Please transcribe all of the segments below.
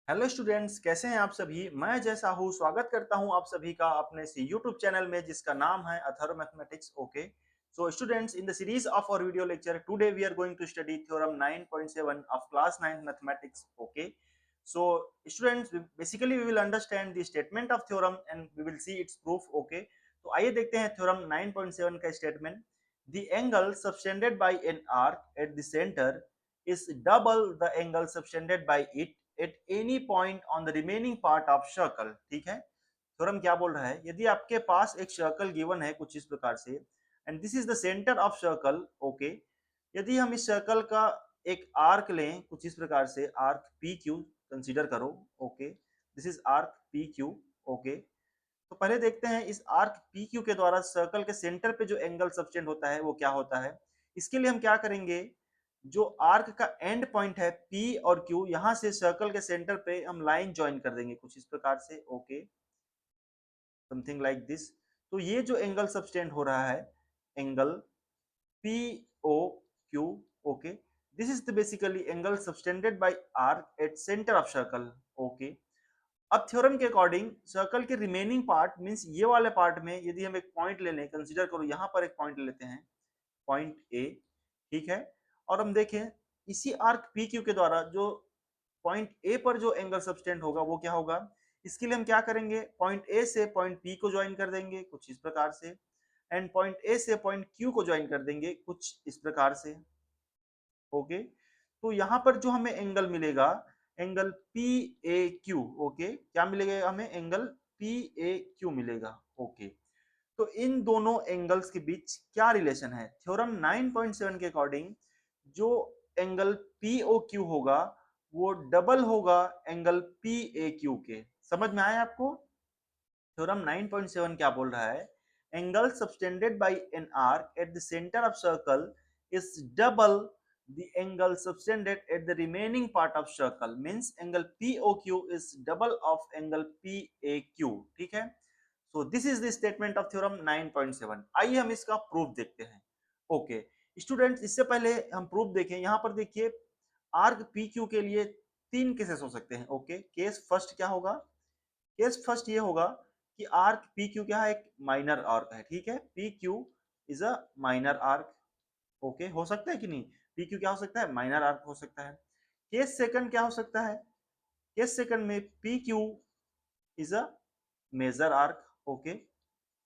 Hello students, कैसे हैं आप सभी। मैं जैसा हूँ स्वागत करता हूँ आप सभी का अपने इस यूट्यूब चैनल में जिसका नाम है Atharva mathematics. Okay, so students, in the series of our video lecture today we are going to study theorem 9.7 of class 9 mathematics. Okay, so students, basically we will understand the statement of theorem and we will see its proof. Okay, तो आइए देखते हैं theorem 9.7 का statement. The angle subtended by an arc at the centre is double the angle subtended by it at any point on the remaining part of circle। ठीक है, theorem क्या बोल रहा है, यदि आपके पास एक सर्कल गिवन है कुछ इस प्रकार से and this is the centre of circle. Okay, यदि हम इस सर्कल का एक आर्क लें कुछ इस प्रकार से, आर्क पी क्यू कंसीडर करो। Okay, this is arc P Q. Okay, तो पहले देखते हैं इस आर्क पी क्यू के द्वारा सर्कल के सेंटर पे जो एंगल सबटेंड होता है वो क्या होता है। इसके लिए हम क्या करेंगे, जो आर्क का एंड पॉइंट है P और Q, यहां से सर्कल के सेंटर पे हम लाइन ज्वाइन कर देंगे कुछ इस प्रकार से। Okay, something like this. तो ये जो एंगल सबटेंड हो रहा है, angle P O Q. Okay, this is the basically angle subtended by arc at centre of circle. Okay, अब थ्योरम के अकॉर्डिंग सर्कल के रिमेनिंग पार्ट मींस ये वाले पार्ट में यदि हम एक पॉइंट ले लें, कंसीडर करो यहाँ पर एक पॉइंट लेते हैं, पॉइंट ए। ठीक है, और हम देखें इसी आर्क पी क्यू के द्वारा जो पॉइंट ए पर जो एंगल सबटेंड होगा वो क्या होगा। इसके लिए हम क्या करेंगे, पॉइंट ए से पॉइंट पी को ज्वाइन कर देंगे कुछ इस प्रकार से, एंड पॉइंट ए से पॉइंट क्यू को ज्वाइन कर देंगे कुछ इस प्रकार से। ओके, तो यहाँ पर जो हमें एंगल मिलेगा, angle P A Q. Okay, क्या मिलेगा हमें, एंगल पी ए क्यू मिलेगा। ओके, तो इन दोनों एंगल्स के बीच क्या रिलेशन है, थ्योरम 9.7 के अकॉर्डिंग जो एंगल पी ओ क्यू होगा वो डबल होगा एंगल पी ए क्यू के। समझ में आया आपको। थ्योरम 9.7 क्या बोल रहा है, angle subtended by an arc at the centre of circle is double the angle subtended at the remaining part of circle means angle POQ is double of angle PAQ। ठीक है, so this is the statement of theorem 9.7। आइए हम इसका proof देखते हैं। Okay students, इससे पहले हम प्रूफ देखें, यहाँ पर देखिए आर्क PQ के लिए तीन केसेस हो सकते हैं। ओके, केस फर्स्ट क्या होगा, केस फर्स्ट ये होगा कि आर्क पी क्यू क्या है, एक माइनर आर्क है। ठीक है, P Q is a minor arc. Okay, हो सकता है कि नहीं, पी क्यू क्या हो सकता है, माइनर आर्क हो सकता है। केस सेकंड क्या हो सकता है, केस सेकंड में P Q is a major arc. Okay,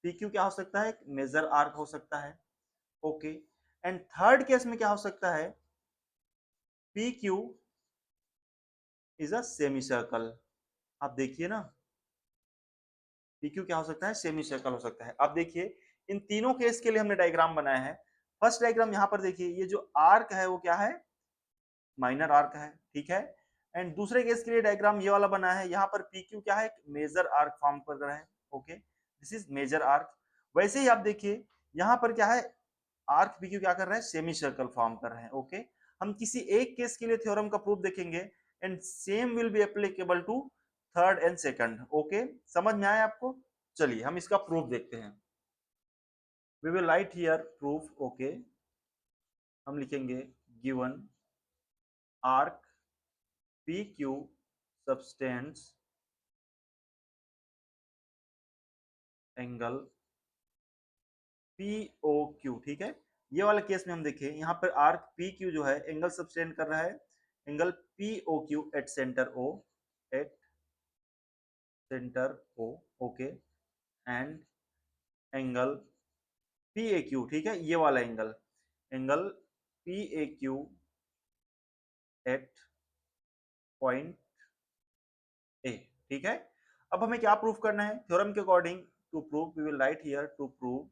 P Q क्या हो सकता है, एक मेजर आर्क हो सकता है। ओके, एंड थर्ड केस में क्या हो सकता है, P Q is a semi circle. आप देखिए ना, PQ क्या हो सकता है, सेमी सर्कल हो सकता है। अब देखिए इन तीनों केस के लिए हमने डायग्राम बनाया है। फर्स्ट डायग्राम यहाँ पर देखिए, ये जो आर्क है वो क्या है, माइनर आर्क है। ठीक है, एंड दूसरे केस के लिए डायग्राम ये वाला बना है, यहाँ पर PQ क्या है, मेजर आर्क फॉर्म कर रहा है। Okay, this is major arc. वैसे ही आप देखिए यहाँ पर क्या है, आर्क PQ क्या कर रहा है, सेमी सर्कल फॉर्म कर रहे हैं। ओके, हम किसी एक केस के लिए थ्योरम का प्रूफ देखेंगे and same will be applicable to third and second. Okay, समझ में आया आपको। चलिए हम इसका प्रूफ देखते हैं। We will write here proof. Okay, हम लिखेंगे given arc P Q subtends angle P O Q. ठीक है, ये वाला केस में हम देखें, यहाँ पर आर्क पी क्यू जो है एंगल सबटेंड कर रहा है angle P O Q at centre O, at centre O. Okay, and angle P A Q, ठीक है, ये वाला angle, angle P A Q at point A. ठीक है, अब हमें क्या प्रूफ करना है थ्योरम के according, to prove we will write here to prove,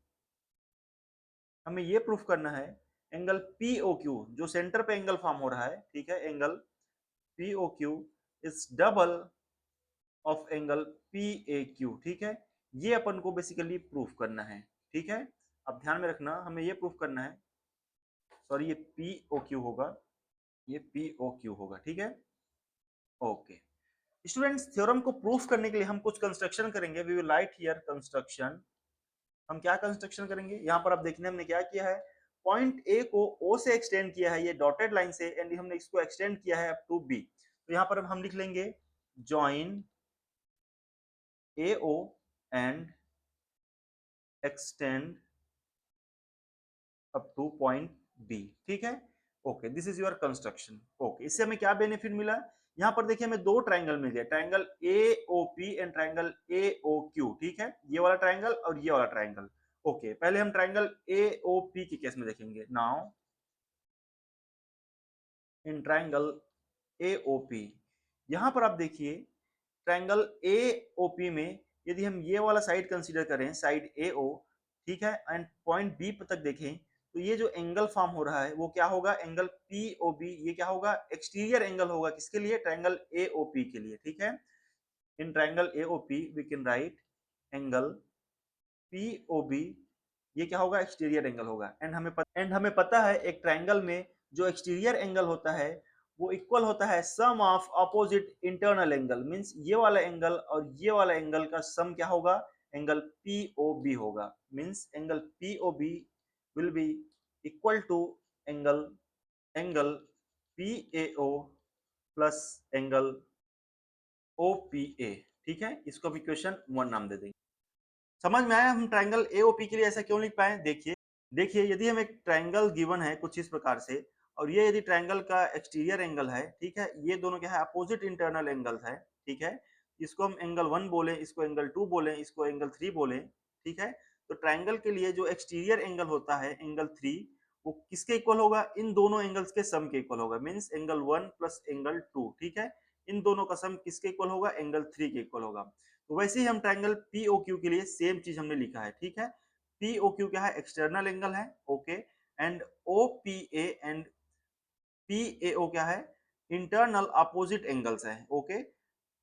हमें ये प्रूफ करना है एंगल पी ओ क्यू जो सेंटर पे एंगल फॉर्म हो रहा है। ठीक है, angle P O Q is double of angle P A Q. ठीक है, ये अपन को बेसिकली प्रूफ करना है। ठीक है, अब ध्यान में रखना, हमें ये प्रूफ करना है, सॉरी ये पी ओ क्यू होगा, ये पी ओ क्यू होगा। ठीक है, ओके स्टूडेंट्स, थ्योरम को प्रूफ करने के लिए हम कुछ कंस्ट्रक्शन करेंगे। We will write here construction. हम क्या कंस्ट्रक्शन करेंगे, यहाँ पर आप देखने हमने क्या किया है, पॉइंट ए को ओ से एक्सटेंड किया है ये डॉटेड लाइन से, एंड हमने इसको एक्सटेंड किया है अप टू बी। तो यहाँ पर हम लिख लेंगे join AO and extend up to point B, ठीक है। Okay, this is your construction. Okay, इससे हमें क्या बेनिफिट मिला? यहाँ पर देखिए हमें दो ट्रायंगल मिल गए, triangle AOP and triangle AOQ, ठीक है, ये वाला ट्रायंगल और ये वाला ट्रायंगल। ओके, पहले हम ट्रायंगल AOP के केस में देखेंगे। नाउ इन ट्रायंगल AOP, यहाँ पर आप देखिए ट्रायंगल AOP में यदि हम ये वाला साइड कंसीडर करें, साइड AO, ठीक है, एंड पॉइंट B तक देखें, तो ये जो एंगल फॉर्म हो रहा है वो क्या होगा? Angle POB। ये क्या होगा? एक्सटीरियर एंगल होगा। किसके लिए? ट्रायंगल AOP के लिए, ठीक है। In triangle AOP we can write angle POB, ये क्या होगा? एक्सटीरियर एंगल होगा। एंड हमें पता है एक ट्रायंगल में जो एक्सटीरियर एंगल होता है वो इक्वल होता है sum of opposite internal angle. Means ये वाला एंगल और ये वाला एंगल का सम क्या होगा? एंगल POB होगा। Means angle POB will be equal to angle angle PAO plus angle OPA, ठीक है। इसको हम इक्वेशन 1 नाम दे देंगे। समझ में आया हम ट्रायंगल AOP के लिए ऐसा क्यों लिख पाए? देखिए देखिए, यदि हम एक ट्रायंगल गिवन है कुछ इस प्रकार से, और ये यदि ट्रायंगल का एक्सटीरियर एंगल है, ठीक है, ये दोनों क्या है? अपोजिट इंटरनल एंगल्स है, ठीक है। इसको हम एंगल 1 बोले, इसको एंगल 2 बोले, इसको एंगल 3 बोले, ठीक है। तो ट्रायंगल के लिए जो एक्सटीरियर एंगल होता है एंगल 3, वो किसके इक्वल होगा? इन दोनों एंगल्स के सम के इक्वल होगा। मींस एंगल 1 प्लस एंगल 2, ठीक है। इन दोनों का सम किसके इक्वल होगा? एंगल 3 के इक्वल होगा। तो वैसे ही हम ट्रायंगल POQ के लिए सेम चीज हमने लिखा है, ठीक है। POQ क्या है? एक्सटर्नल एंगल है, okay. And OPA and PAO क्या है? इंटरनल अपोजिट एंगल्स है, ओके।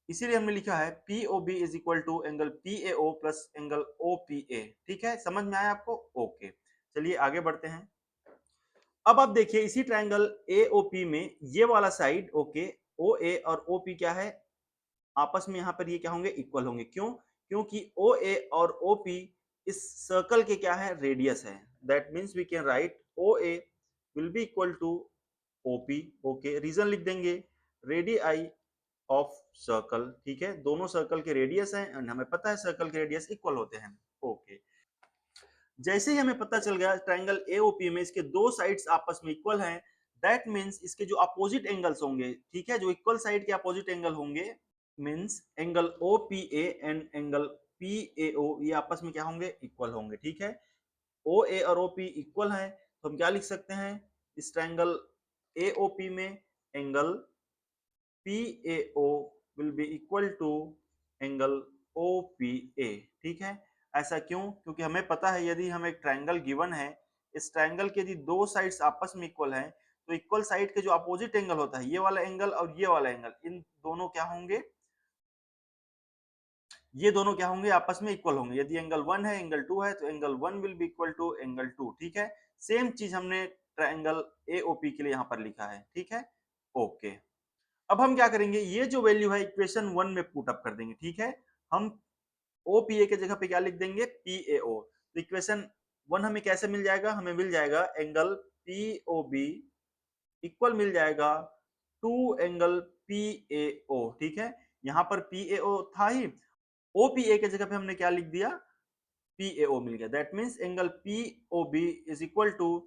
इसीलिए हमने लिखा है POB is equal to angle PAO plus angle OPA, ठीक है। समझ में आया आपको? ओके, चलिए आगे बढ़ते हैं। अब आप देखिए इसी ट्रायंगल AOP में ये वाला साइड, ओके, OA और OP क्या है? आपस में यहाँ पर ये क्या होंगे? इक्वल होंगे। क्यों? क्योंकि OA और OP इस सर्कल के क्या है? रेडियस है। That means we can write OA will be equal to OP, okay. Reason लिख देंगे, रेडियाई ऑफ सर्कल, ठीक है। दोनों सर्कल के रेडियस हैं एंड हमें पता है सर्कल के रेडियस इक्वल होते हैं, ओके। जैसे ही हमें पता चल गया ट्रायंगल AOP में इसके दो साइड्स आपस में इक्वल हैं, दैट मीन्स इसके जो अपोजिट एंगल्स होंगे, ठीक है, जो इक्वल साइड के अपोजिट एंगल होंगे, means angle OPA and angle PAO ये आपस में क्या होंगे? इक्वल होंगे, ठीक है। OA और OP इक्वल हैं, तो हम क्या लिख सकते हैं इस ट्रायंगल AOP में? Angle PAO will be equal to angle OPA, ठीक है। ऐसा क्यों? क्योंकि हमें पता है यदि हम एक ट्रायंगल गिवन है, इस ट्रायंगल के यदि दो साइड्स आपस में इक्वल हैं, तो इक्वल साइड के जो अपोजिट एंगल होता है, ये वाला एंगल और ये वाला एंगल, इन दोनों क्या होंगे? ये दोनों क्या होंगे? आपस में इक्वल होंगे। यदि एंगल 1 है, एंगल 2 है, तो angle 1 will be equal to angle 2, ठीक है। सेम चीज हमने ट्रायंगल AOP के लिए यहाँ पर लिखा है, ठीक है, ओके। अब हम क्या करेंगे? ये जो वैल्यू है इक्वेशन 1 में पुट अप कर देंगे, ठीक है। हम OPA के जगह पे क्या लिख देंगे? PAO। तो इक्वेशन 1 हमें कैसे मिल जाएगा? हमें मिल जाएगा एंगल POB इक्वल मिल जाएगा 2 एंगल PAO, ठीक है। यहाँ पर PAO था ही, OPA के जगह पे हमने क्या लिख दिया? PAO मिल गया। That means angle POB is equal to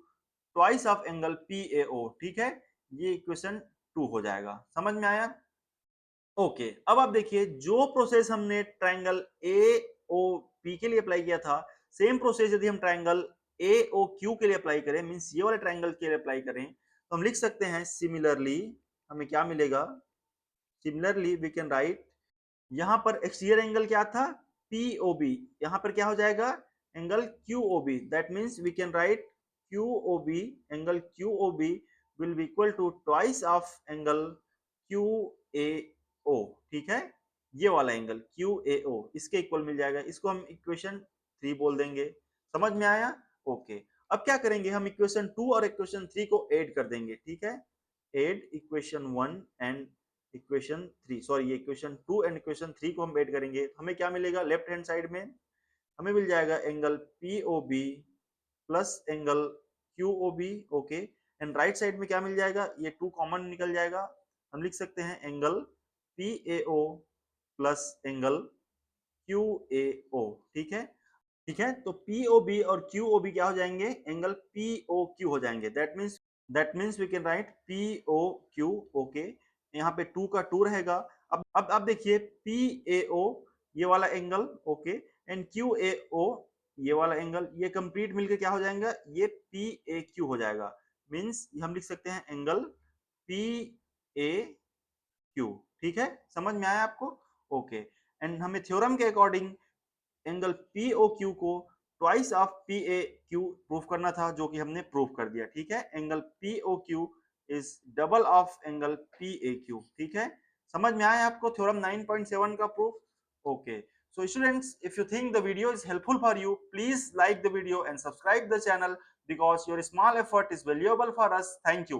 twice of angle PAO, ठीक है। ये इक्वेशन 2 हो जाएगा। समझ में आया? ओके, अब आप देखिए जो प्रोसेस हमने ट्रायंगल AOP के लिए अप्लाई किया था, सेम प्रोसेस यदि हम ट्रायंगल AOQ के लिए अप्लाई करें, मींस ये वाले ट्रायंगल के लिए अप्लाई करें, तो हम लिख सकते हैं सिमिलरली। हमें क्या मिलेगा? सिमिलरली वी कैन राइट, यहाँ पर एक्सटीरियर एंगल क्या था? POB। यहाँ पर क्या हो जाएगा? Angle QOB। That means we can write QOB, angle QOB will be equal to twice of angle QAO, ठीक है। ये वाला एंगल QAO इसके इक्वल मिल जाएगा। इसको हम इक्वेशन 3 बोल देंगे। समझ में आया? ओके। अब क्या करेंगे? हम इक्वेशन 2 और इक्वेशन 3 को ऐड कर देंगे, ठीक है। Add equation 1 and equation 3, sorry, ये इक्वेशन 2 एंड इक्वेशन 3 को हम ऐड करेंगे। हमें क्या मिलेगा? लेफ्ट हैंड साइड में हमें मिल जाएगा angle POB plus angle QOB, okay. And right side में क्या मिल जाएगा? ये 2 कॉमन निकल जाएगा, हम लिख सकते हैं angle PAO plus angle QAO, ठीक है। ठीक है, तो POB और QOB क्या हो जाएंगे, एंगल POQ हो जाएंगे। That means we can write POQ, okay. यहाँ पे 2 का 2 रहेगा। अब देखिए PAO ये वाला एंगल, ओके, एंड QAO ये वाला एंगल, ये कंप्लीट मिलके क्या हो जाएगा, ये PAQ हो जाएगा। मीन्स हम लिख सकते हैं एंगल PAQ, ठीक है, समझ में आया आपको? ओके। एंड हमें थ्योरम के अकॉर्डिंग एंगल POQ को ट्वाइस ऑफ PAQ प्रूफ करना था, जो कि हमने प्रूफ कर दिया, ठीक है। Angle POQ is double of angle PAQ, ठीक है। समझ में आया आपको थ्योरम 9.7 का proof? Okay. So students, if you think the video is helpful for you, please like the video and subscribe the channel because your small effort is valuable for us. Thank you.